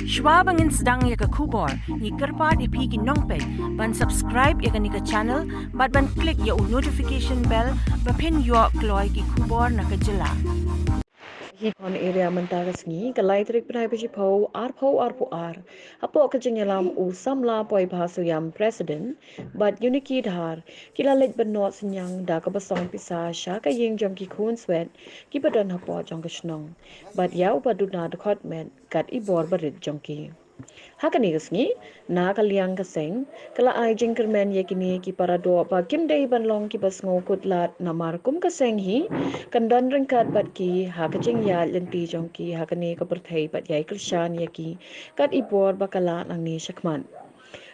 Shwa bangin sedang ya ke kubor, ni kerpat ipi ki nongpek, ban subscribe ya ke ni ke channel, ban klik ya notification bell, bapin yo kloy ki kubor na ke jela. HITO area mynta sngi ke Leit penai hapoh hapoh ke jingialam samla poibha suiam presiden but Yoniki Dhar kila Leit benot synniang daka pisa ke jong Iaki Khun Swet kiba hapoh jong ke shnong but yau Duna Dkhot kat barit jong Hakane sngi naka liang ke seng kala jing kyrmen iakine ki paradoh ba kim dei ban long ki basngo kutlat namar kum ke seng hi kandan ringkat bat ki hakajing ya lenti jong ki Hakane ko berthai bat yai krishan yaki kat ibor bakala nang ni shakman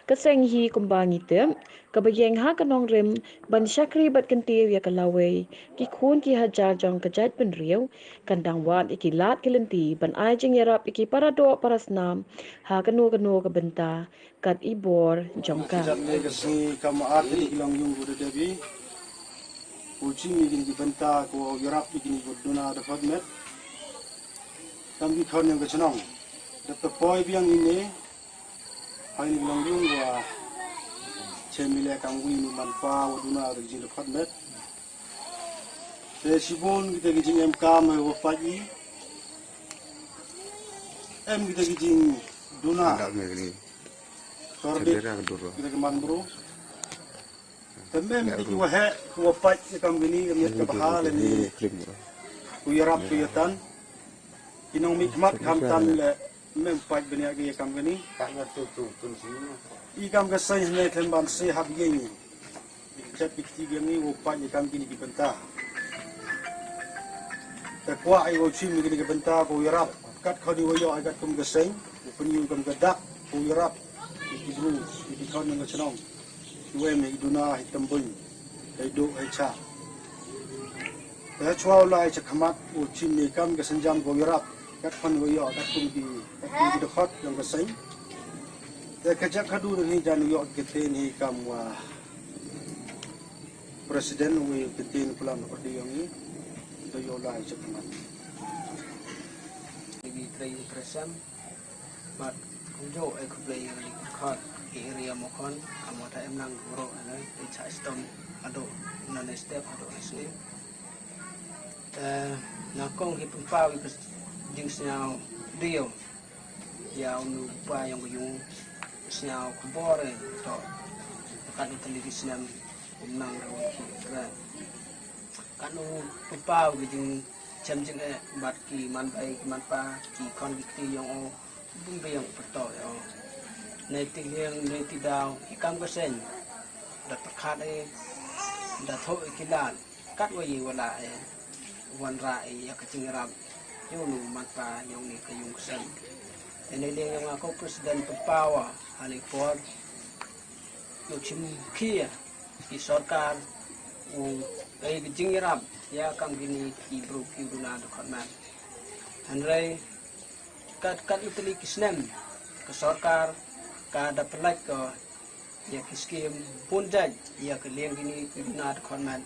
keseng hi kumbangi tem kabayeng hakanong rem ban syakri bat kentir ya kalawai ki khun ki hajar jong kejat penriau kandang wat iki lat kelenti ban jingiarap iki paradoh parasnam hakanu ke benta kat ibor jongka kasi kamaat ni ilang yung udah debi kucing ni benta ko yarap ni Duna Dkhot met kami kau yang kecenong dapat poibha yang ini hai ni ilang yung wa cemile kangwi ni manpa Duna Dkhot met sibun kita gijing em kam wa pagi em kita gijing Duna Korbit kita keman bro temem kita wahe kuapat kam gini kami kebahal ini kuyarap kuyatan inong mikmat kamtan le mempat bini agi kam gini ikam kasai ne temban se habiyeng chat pikti gini upat kam gini dibentah takwa ai wo chim gini dibentah kuyarap kat kau diwayo agat kum kasai penyu kam gadak kuyarap ibu di kau yang kecenong iwe me Duna hitambun hidup hecha chua lai chakhamat uchin ni kam kesenjam kuyarap kat pan wayo kat kum di Dkhot yang keseng kejak kadu ni jan yo kete ni kam wa presiden we kete pulang perdi yang ni do yo lai chakhamat di tray presam but jo ek play ni khot area mokon amota em nang goro ana di cha stone ado non step ado sini na kong hi pumpa wi jing sngew dio ya unu pa yang yung sngew kubore to kan televisi nam nang ro kira kanu pumpa wi jing jam jing bat ki man bai man pa ki kon ki yang o bung bayang perto yo naiti liang naiti daw ikam kasen dat perkhat dat tho ikilan kat wayi wala wan ra ya kecingirap yo nu manpa yang ni kayung kasen ene liang yang ako presiden pepawa ali por yo chim kia ki sarkar jingiarap ya kam gini ki bro ki Duna Dkhot man hanrai kat itali kisnem ke sarkar ka da pelak ko ya kiskim punjaj ya ke liang gini Duna Dkhot man